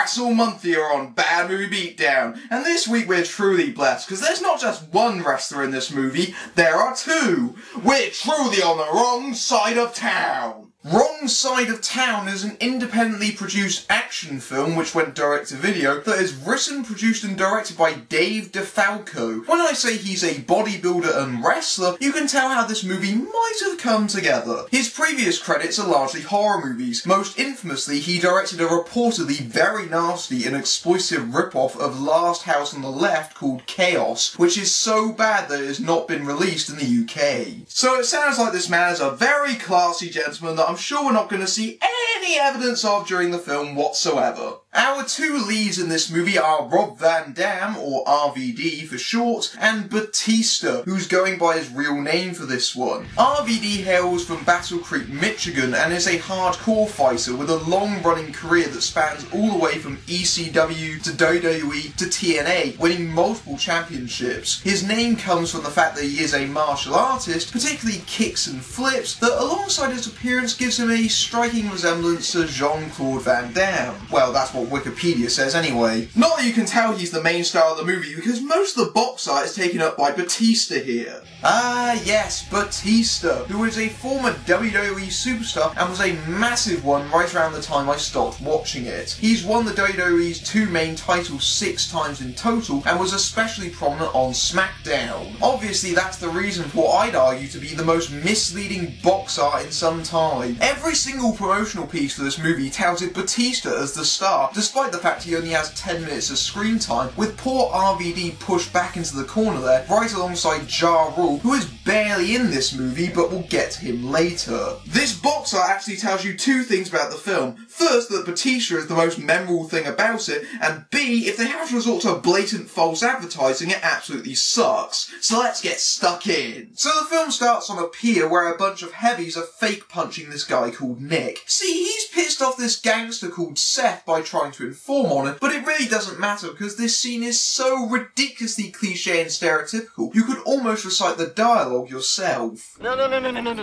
Wrestle Month here on Bad Movie Beatdown, and this week we're truly blessed, because there's not just one wrestler in this movie, there are two! We're truly on the wrong side of town! Wrong Side of Town is an independently produced action film which went direct to video that is written, produced and directed by Dave Difalco. When I say he's a bodybuilder and wrestler, you can tell how this movie might have come together. His previous credits are largely horror movies. Most infamously, he directed a reportedly very nasty and exploitive rip-off of Last House on the Left called Chaos, which is so bad that it has not been released in the UK. So it sounds like this man is a very classy gentleman that I'm sure we're not going to see any evidence of during the film whatsoever. Our two leads in this movie are Rob Van Dam, or RVD for short, and Bautista, who's going by his real name for this one. RVD hails from Battle Creek, Michigan, and is a hardcore fighter with a long-running career that spans all the way from ECW to WWE to TNA, winning multiple championships. His name comes from the fact that he is a martial artist, particularly kicks and flips, that alongside his appearance gives him a striking resemblance to Jean-Claude Van Damme. Well, that's what Wikipedia says anyway. Not that you can tell he's the main star of the movie, because most of the box art is taken up by Bautista here. Ah yes, Bautista, who is a former WWE superstar and was a massive one right around the time I stopped watching it. He's won the WWE's two main titles 6 times in total and was especially prominent on SmackDown. Obviously that's the reason for what I'd argue to be the most misleading box art in some time. Every single promotional piece for this movie touted Bautista as the star, despite the fact he only has 10 minutes of screen time, with poor RVD pushed back into the corner there, right alongside Ja Rule, who is barely in this movie, but we'll get to him later. This box art actually tells you two things about the film. First, that Bautista is the most memorable thing about it, and B, if they have to resort to blatant false advertising, it absolutely sucks. So let's get stuck in. So the film starts on a pier where a bunch of heavies are fake punching this guy called Nick. See, he's pissed off this gangster called Seth by trying to inform on it, but it really doesn't matter because this scene is so ridiculously cliche and stereotypical, you could almost recite the dialogue yourself. No,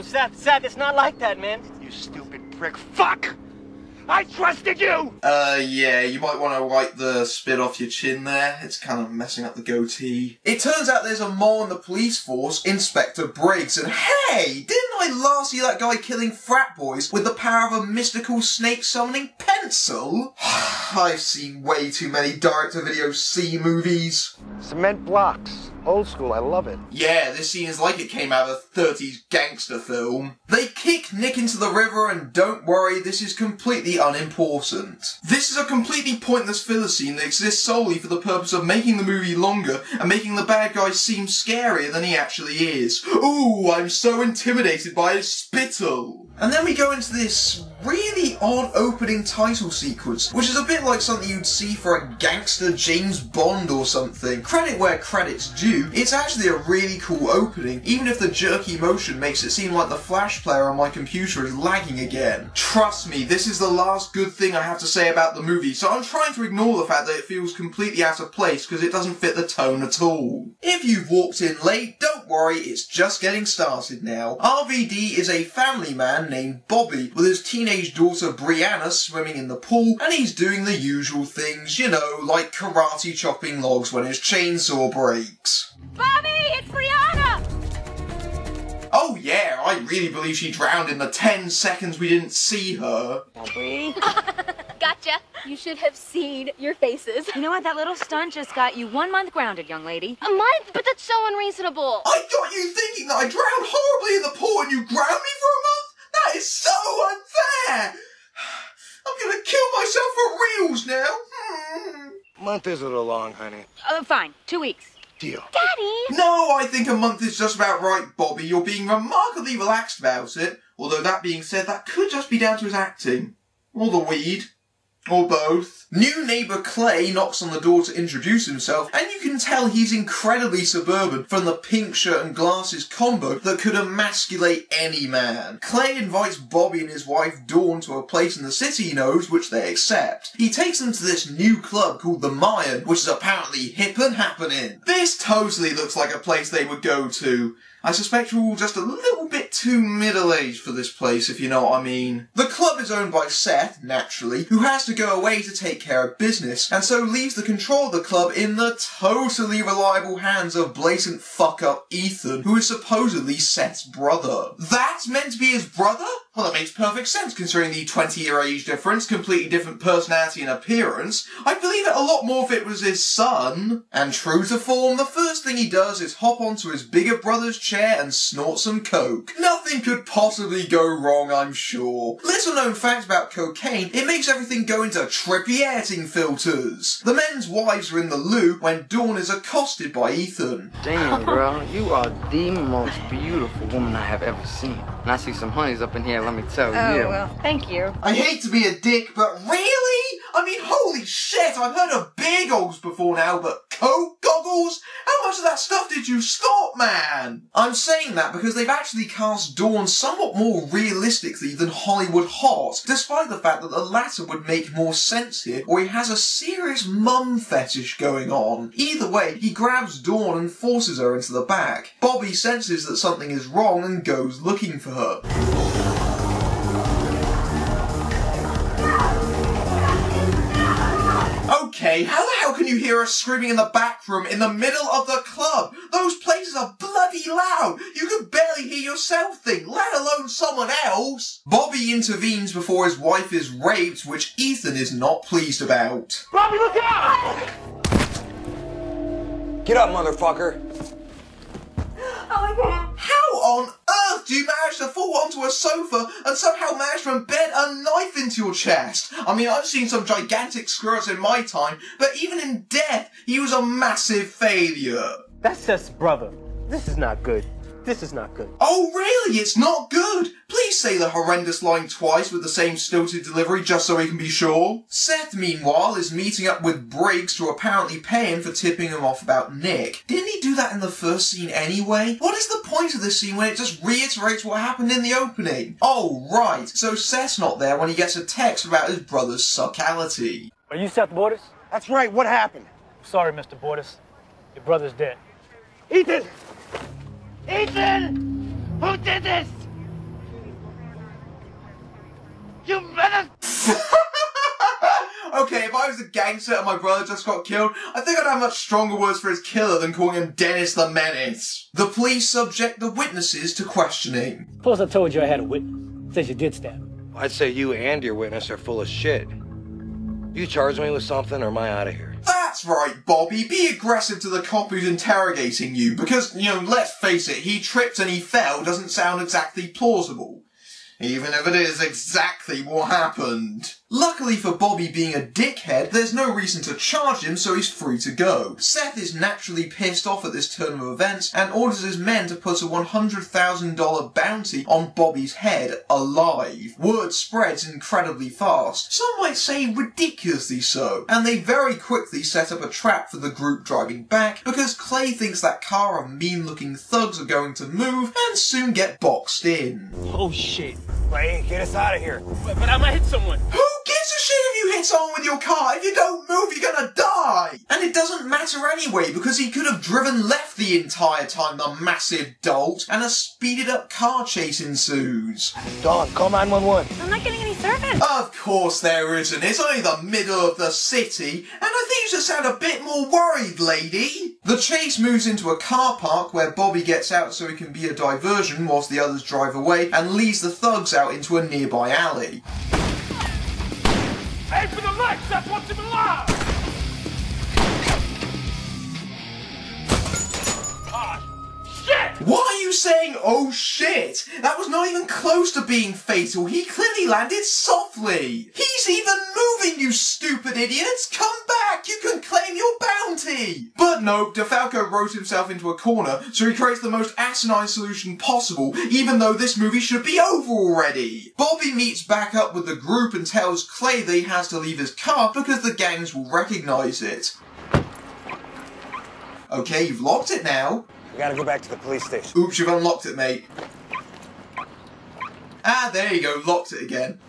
Seth, it's not like that, man. You stupid prick. Fuck! I trusted you! Yeah, you might want to wipe the spit off your chin there. It's kind of messing up the goatee. It turns out there's a mole in the police force, Inspector Briggs, and hey, didn't I last see that guy killing frat boys with the power of a mystical snake-summoning pencil? I've seen way too many direct-to-video C movies. Cement blocks. Old school, I love it. Yeah, this scene is like it came out of a 30s gangster film. They kick Nick into the river and don't worry, this is completely unimportant. This is a completely pointless filler scene that exists solely for the purpose of making the movie longer and making the bad guy seem scarier than he actually is. Ooh, I'm so intimidated by his spittle. And then we go into this really odd opening title sequence, which is a bit like something you'd see for a gangster James Bond or something. Credit where credit's due, it's actually a really cool opening, even if the jerky motion makes it seem like the Flash player on my computer is lagging again. Trust me, this is the last good thing I have to say about the movie, so I'm trying to ignore the fact that it feels completely out of place because it doesn't fit the tone at all. If you've walked in late, don't worry, it's just getting started now. RVD is a family man named Bobby, with his teenage daughter Brianna swimming in the pool, and he's doing the usual things, you know, like karate chopping logs when his chainsaw breaks. Bobby, it's Brianna! Oh yeah, I really believe she drowned in the 10 seconds we didn't see her. Bobby. Gotcha. You should have seen your faces. You know what? That little stunt just got you 1 month grounded, young lady. A month? But that's so unreasonable. I got you thinking that I drowned horribly in the pool and you ground me for a month? That is so unfair! I'm gonna kill myself for reals now. Month is a little long, honey. Fine. 2 weeks. Deal. Daddy! No, I think a month is just about right, Bobby. You're being remarkably relaxed about it. Although that being said, that could just be down to his acting. Or the weed. Or both. New neighbour Clay knocks on the door to introduce himself, and you can tell he's incredibly suburban from the pink shirt and glasses combo that could emasculate any man. Clay invites Bobby and his wife Dawn to a place in the city he knows, which they accept. He takes them to this new club called the Mayan, which is apparently hip and happening. This totally looks like a place they would go to. I suspect you're all just a little bit too middle-aged for this place, if you know what I mean. The club is owned by Seth, naturally, who has to go away to take care of business, and so leaves the control of the club in the totally reliable hands of blatant fuck-up Ethan, who is supposedly Seth's brother. That's meant to be his brother? Well, that makes perfect sense considering the 20-year age difference, completely different personality and appearance. I'd believe it a lot more if it was his son. And true to form, the first thing he does is hop onto his bigger brother's chair and snort some coke. Nothing could possibly go wrong, I'm sure. Little known fact about cocaine, it makes everything go into trippy editing filters. The men's wives are in the loo when Dawn is accosted by Ethan. Damn, girl, you are the most beautiful woman I have ever seen. And I see some honeys up in here, let me tell you. Oh, well, thank you. I hate to be a dick, but really? I mean, holy shit, I've heard of beer goggles before now, but coke goggles? How much of that stuff did you stop, man? I'm saying that because they've actually cast Dawn somewhat more realistically than Hollywood Hot, despite the fact that the latter would make more sense here, or he has a serious mum fetish going on. Either way, he grabs Dawn and forces her into the back. Bobby senses that something is wrong and goes looking for her. Okay, how the hell can you hear us screaming in the back room in the middle of the club? Those places are bloody loud. You can barely hear yourself think, let alone someone else. Bobby intervenes before his wife is raped, which Ethan is not pleased about. Bobby, look out! Get up, motherfucker. Oh my god. How on earth do you manage to fall onto a sofa and somehow manage to embed a knife into your chest? I mean, I've seen some gigantic squirrels in my time, but even in death, he was a massive failure. That's Seth's brother. This is not good. This is not good. Oh really? It's not good? Please say the horrendous line twice with the same stilted delivery just so we can be sure. Seth, meanwhile, is meeting up with Briggs to apparently pay him for tipping him off about Nick. Didn't he do that in the first scene anyway? What is the point of this scene when it just reiterates what happened in the opening? Oh right, so Seth's not there when he gets a text about his brother's suckality. Are you Seth Borders? That's right, what happened? Sorry, Mr. Borders. Your brother's dead. Ethan! Ethan! Who did this? You better... Okay, if I was a gangster and my brother just got killed, I think I'd have much stronger words for his killer than calling him Dennis the Menace. The police subject the witnesses to questioning. Suppose I told you I had a witness. Says you did stab him. I'd say you and your witness are full of shit. You charge me with something or am I out of here? That's right, Bobby. Be aggressive to the cop who's interrogating you, because, let's face it, he tripped and he fell doesn't sound exactly plausible. Even if it is exactly what happened. Luckily for Bobby being a dickhead, there's no reason to charge him, so he's free to go. Seth is naturally pissed off at this turn of events and orders his men to put a $100,000 bounty on Bobby's head alive. Word spreads incredibly fast, some might say ridiculously so, and they very quickly set up a trap for the group driving back because Clay thinks that car of mean-looking thugs are going to move and soon get boxed in. Oh shit. Clay, get us out of here. But I might hit someone. Who gives a shit if you hit someone with your car? If you don't move, you're gonna die! And it doesn't matter anyway, because he could have driven left the entire time, the massive dolt, and a speeded up car chase ensues. Dawn, call 911. I'm not getting any service. Of course there isn't. It's only the middle of the city, and I think you should sound a bit more worried, lady. The chase moves into a car park where Bobby gets out so he can be a diversion whilst the others drive away and leads the thugs out into a nearby alley. Aim for the lights! That's what's in the line! Shit! Why are you saying, oh shit? That was not even close to being fatal. He clearly landed softly. He's even moving, you stupid idiots. Come back. You can claim your bounty. But no, Difalco wrote himself into a corner, so he creates the most asinine solution possible, even though this movie should be over already. Bobby meets back up with the group and tells Clay that he has to leave his car because the gangs will recognize it. Okay, you've locked it now. We gotta go back to the police station. Oops, you've unlocked it, mate. Ah, there you go, locked it again.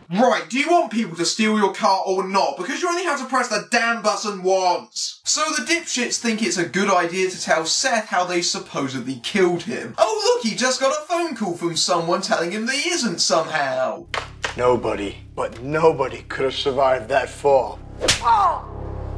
Right, do you want people to steal your car or not? Because you only have to press the damn button once. So the dipshits think it's a good idea to tell Seth how they supposedly killed him. Oh look, he just got a phone call from someone telling him that he isn't somehow. Nobody, but nobody could have survived that fall.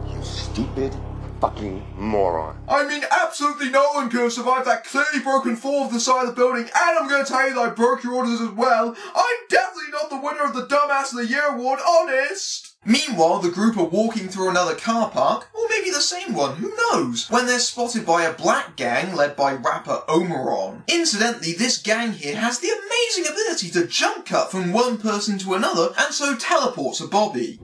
You stupid fucking moron. I mean, absolutely no one could have survived that clearly broken fall off the side of the building, and I'm going to tell you that I broke your orders as well. I'm definitely not the winner of the Dumbass of the Year award, honest! Meanwhile, the group are walking through another car park, or maybe the same one, who knows, when they're spotted by a black gang led by rapper Omeron. Incidentally, this gang here has the amazing ability to jump cut from one person to another, and so teleport to Bobby.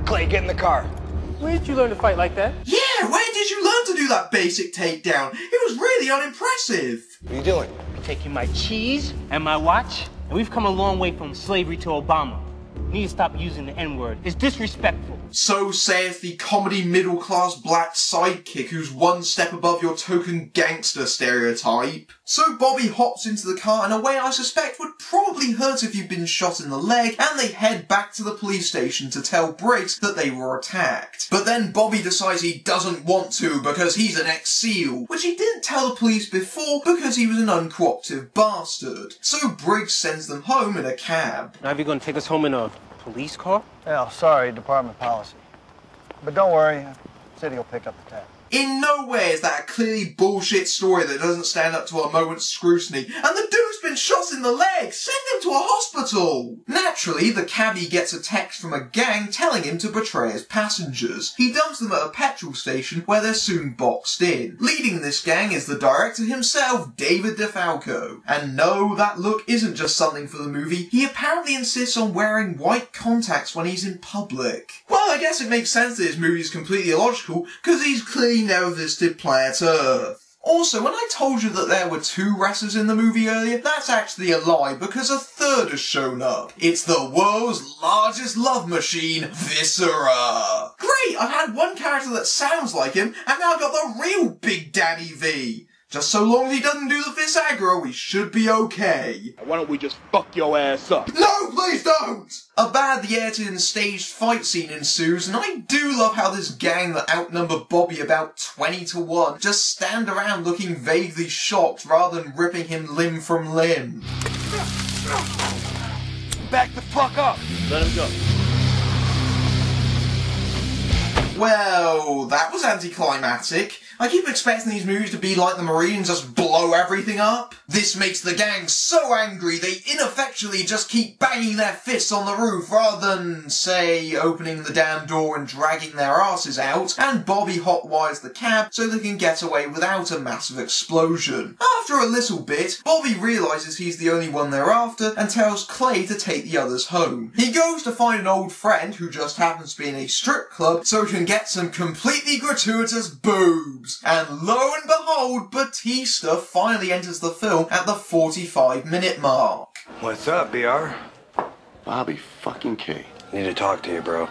Clay, get in the car. Where did you learn to fight like that? Yeah, where did you learn to do that basic takedown? It was really unimpressive. What are you doing? Taking my cheese and my watch, and we've come a long way from slavery to Obama. You need to stop using the N-word. It's disrespectful. So saith the comedy middle-class black sidekick who's one step above your token gangster stereotype. So Bobby hops into the car in a way I suspect would probably hurt if you'd been shot in the leg, and they head back to the police station to tell Briggs that they were attacked. But then Bobby decides he doesn't want to because he's an ex-SEAL, which he didn't tell the police before because he was an uncooperative bastard. So Briggs sends them home in a cab. Now, are you going to take us home in a police car? Yeah, sorry, department policy. But don't worry, City will pick up the tab. In no way is that a clearly bullshit story that doesn't stand up to a moment's scrutiny. And the dude's been shot in the leg! Send him to a hospital! Naturally, the cabbie gets a text from a gang telling him to betray his passengers. He dumps them at a petrol station where they're soon boxed in. Leading this gang is the director himself, David Difalco. And no, that look isn't just something for the movie. He apparently insists on wearing white contacts when he's in public. Well, I guess it makes sense that his movie is completely illogical, because he's clearly never visited planet Earth. Also, when I told you that there were 2 wrestlers in the movie earlier, that's actually a lie, because a third has shown up. It's the world's largest love machine, Viscera. Great, I've had one character that sounds like him, and now I've got the real Big Daddy V. Just so long as he doesn't do the Visagra, we should be okay. Why don't we just fuck your ass up? No, please don't! A badly edited and staged fight scene ensues, and I do love how this gang that outnumber Bobby about 20 to 1 just stand around looking vaguely shocked rather than ripping him limb from limb. Back the fuck up. Let him go. Well, that was anticlimactic. I keep expecting these movies to be like the Marines, just blow everything up. This makes the gang so angry they ineffectually just keep banging their fists on the roof rather than, say, opening the damn door and dragging their asses out, and Bobby hotwires the cab so they can get away without a massive explosion. After a little bit, Bobby realises he's the only one they're after and tells Clay to take the others home. He goes to find an old friend who just happens to be in a strip club so he can get some completely gratuitous boobs. And lo and behold, Bautista finally enters the film at the 45-minute mark. What's up, BR? Bobby fucking K. Need to talk to you, bro.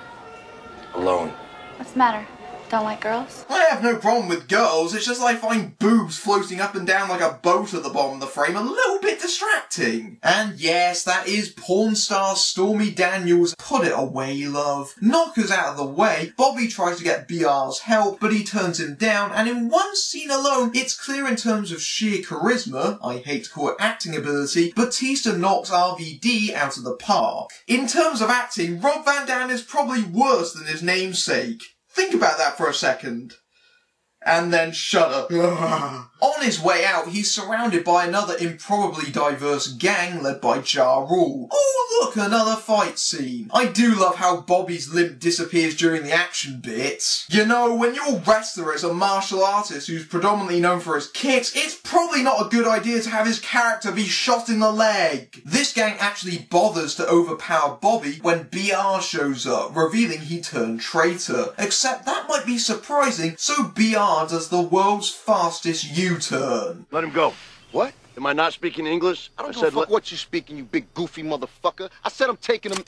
Alone. What's the matter? Don't like girls? I have no problem with girls, it's just I find boobs floating up and down like a boat at the bottom of the frame a little bit distracting. And yes, that is porn star Stormy Daniels. Put it away, love. Knockers out of the way, Bobby tries to get BR's help, but he turns him down, and in one scene alone, it's clear in terms of sheer charisma, I hate to call it acting ability, Bautista knocks RVD out of the park. In terms of acting, Rob Van Dam is probably worse than his namesake. Think about that for a second. And then shudder. On his way out, he's surrounded by another improbably diverse gang led by Ja Rule. Oh, look, another fight scene. I do love how Bobby's limp disappears during the action bits. You know, when your wrestler is a martial artist who's predominantly known for his kicks, it's probably not a good idea to have his character be shot in the leg. This gang actually bothers to overpower Bobby when BR shows up, revealing he turned traitor. Except that might be surprising, so BR does the world's fastest U-turn. Let him go. What? Am I not speaking English? I don't give a fuck what you speaking, you big goofy motherfucker. I said I'm taking him.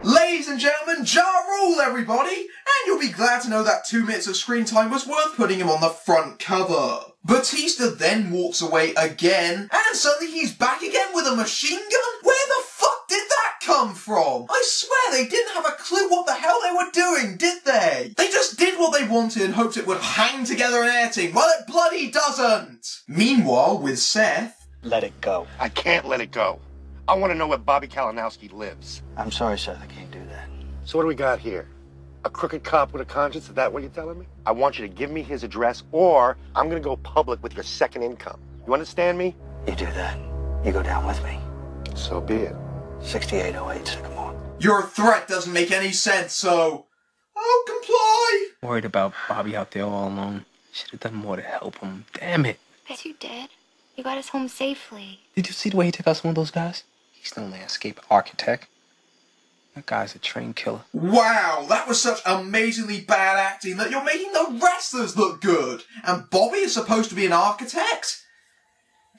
Ladies and gentlemen, Ja Rule, everybody! And you'll be glad to know that 2 minutes of screen time was worth putting him on the front cover. Bautista then walks away again, and suddenly he's back again with a machine gun? Where the fuck did that come from? I swear they didn't have a clue what the hell they were doing, did they? They just did what they wanted and hoped it would hang together in editing. Well, it bloody doesn't! Meanwhile, with Seth... Let it go. I can't let it go. I want to know where Bobby Kalinowski lives. I'm sorry, Seth. I can't do that. So what do we got here? A crooked cop with a conscience? Is that what you're telling me? I want you to give me his address, or I'm going to go public with your second income. You understand me? You do that. You go down with me. So be it. 6808 Sycamore. Your threat doesn't make any sense, so... I'll comply! Worried about Bobby out there all alone. Should have done more to help him. Damn it. Yes, you did. You got us home safely. Did you see the way he took out some of those guys? He's no landscape architect. That guy's a trained killer. Wow, that was such amazingly bad acting that you're making the wrestlers look good. And Bobby is supposed to be an architect?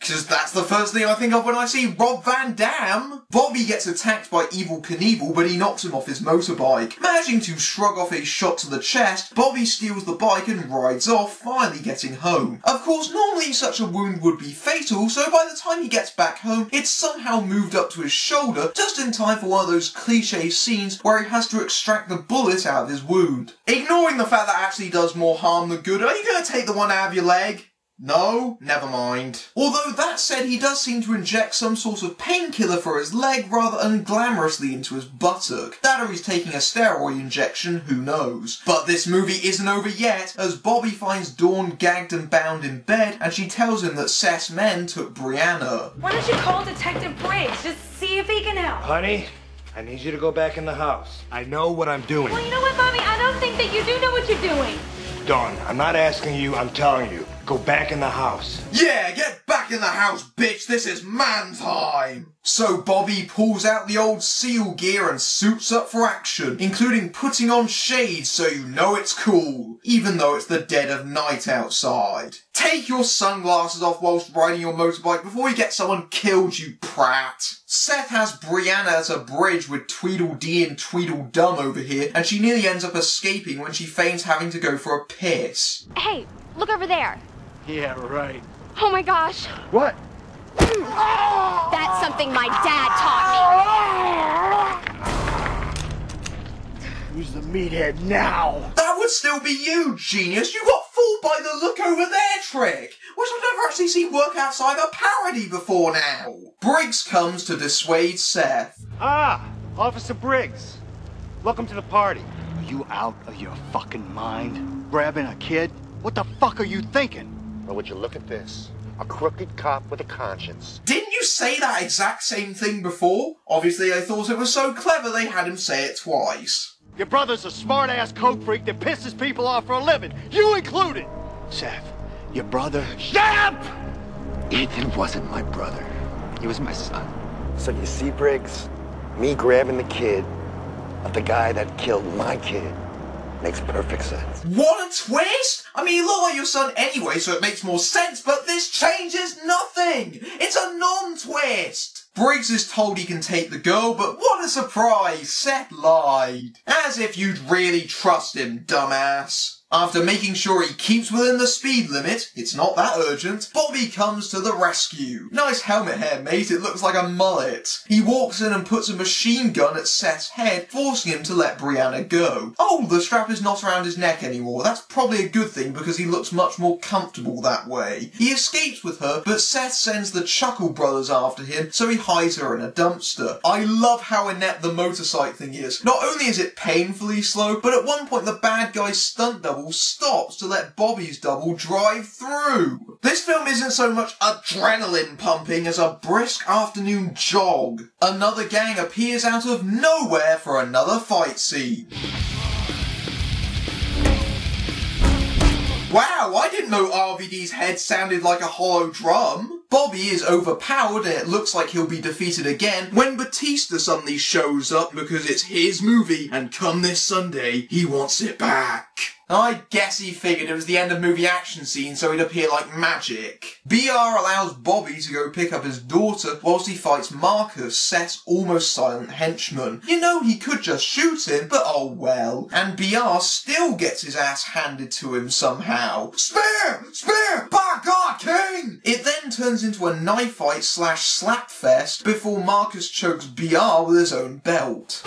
Because that's the first thing I think of when I see Rob Van Dam. Bobby gets attacked by Evel Knievel, but he knocks him off his motorbike. Managing to shrug off a shot to the chest, Bobby steals the bike and rides off, finally getting home. Of course, normally such a wound would be fatal, so by the time he gets back home, it's somehow moved up to his shoulder, just in time for one of those cliche scenes where he has to extract the bullet out of his wound. Ignoring the fact that actually does more harm than good, are you going to take the one out of your leg? No? Never mind. Although that said, he does seem to inject some sort of painkiller for his leg rather unglamorously into his buttock. That or he's taking a steroid injection, who knows. But this movie isn't over yet, as Bobby finds Dawn gagged and bound in bed, and she tells him that Seth's men took Brianna. Why don't you call Detective Briggs? Just see if he can help. Honey, I need you to go back in the house. I know what I'm doing. Well, you know what, Bobby? I don't think that you do know what you're doing. Dawn, I'm not asking you, I'm telling you. Go back in the house. Yeah, get back in the house, bitch! This is man time! So Bobby pulls out the old SEAL gear and suits up for action, including putting on shades so you know it's cool, even though it's the dead of night outside. Take your sunglasses off whilst riding your motorbike before you get someone killed, you prat. Seth has Brianna at a bridge with Tweedledee and Tweedledum over here, and she nearly ends up escaping when she feigns having to go for a piss. Hey, look over there. Yeah, right. Oh my gosh. What? That's something my dad taught me. Who's the meathead now? That would still be you, genius! You got fooled by the look over there trick! Which I've never actually seen work outside a parody before now! Briggs comes to dissuade Seth. Ah, Officer Briggs. Welcome to the party. Are you out of your fucking mind? Grabbing a kid? What the fuck are you thinking? Now would you look at this? A crooked cop with a conscience. Didn't you say that exact same thing before? Obviously I thought it was so clever they had him say it twice. Your brother's a smart-ass coke freak that pisses people off for a living. You included. Seth, your brother... Shut up! Ethan wasn't my brother. He was my son. So you see, Briggs? Me grabbing the kid of the guy that killed my kid makes perfect sense. What a twist! I mean, you look like your son anyway, so it makes more sense, but this changes nothing! It's a non-twist! Briggs is told he can take the girl, but what a surprise! Seth lied. As if you'd really trust him, dumbass. After making sure he keeps within the speed limit, it's not that urgent, Bobby comes to the rescue. Nice helmet hair, mate, it looks like a mullet. He walks in and puts a machine gun at Seth's head, forcing him to let Brianna go. Oh, the strap is not around his neck anymore. That's probably a good thing because he looks much more comfortable that way. He escapes with her, but Seth sends the Chuckle Brothers after him, so he hides her in a dumpster. I love how inept the motorcycle thing is. Not only is it painfully slow, but at one point the bad guy's stunt double stops to let Bobby's double drive through. This film isn't so much adrenaline pumping as a brisk afternoon jog. Another gang appears out of nowhere for another fight scene. Wow, I didn't know RVD's head sounded like a hollow drum. Bobby is overpowered and it looks like he'll be defeated again when Bautista suddenly shows up because it's his movie and come this Sunday, he wants it back. I guess he figured it was the end of movie action scene so he'd appear like magic. BR allows Bobby to go pick up his daughter whilst he fights Marcus, Seth's almost silent henchman. You know, he could just shoot him, but oh well. And BR still gets his ass handed to him somehow. Spear! Spear! By God, King! It then turns into a knife fight slash slap fest before Marcus chokes BR with his own belt.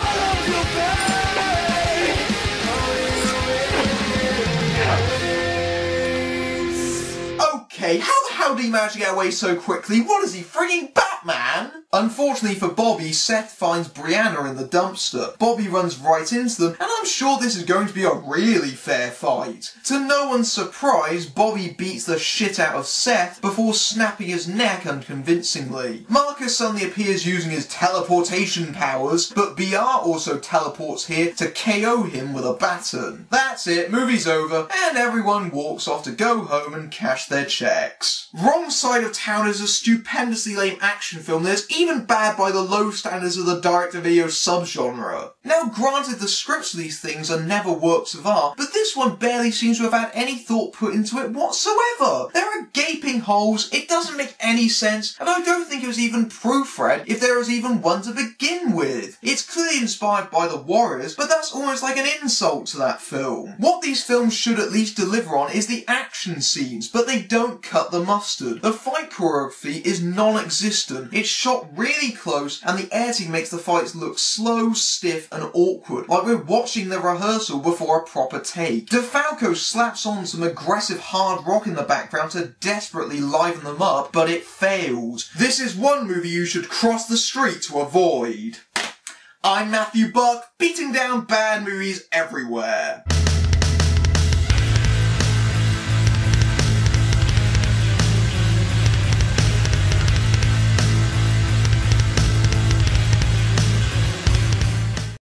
Okay, how the hell did he manage to get away so quickly? What is he, frigging Batman? Unfortunately for Bobby, Seth finds Brianna in the dumpster. Bobby runs right into them, and I'm sure this is going to be a really fair fight. To no one's surprise, Bobby beats the shit out of Seth before snapping his neck unconvincingly. Marcus suddenly appears using his teleportation powers, but BR also teleports here to KO him with a baton. That's it, movie's over, and everyone walks off to go home and cash their checks. Wrong Side of Town is a stupendously lame action film that's even bad by the low standards of the direct-to-video subgenre. Now granted, the scripts of these things are never works of art, but this one barely seems to have had any thought put into it whatsoever. There are gaping holes, it doesn't make any sense, and I don't think it was even proofread if there was even one to begin with. It's clearly inspired by The Warriors, but that's almost like an insult to that film. What these films should at least deliver on is the action scenes, but they don't cut the mustard. The fight choreography is non-existent. It's shot really close, and the editing makes the fights look slow, stiff, and awkward, like we're watching the rehearsal before a proper take. Difalco slaps on some aggressive hard rock in the background to desperately liven them up, but it fails. This is one movie you should cross the street to avoid. I'm Matthew Buck, beating down bad movies everywhere.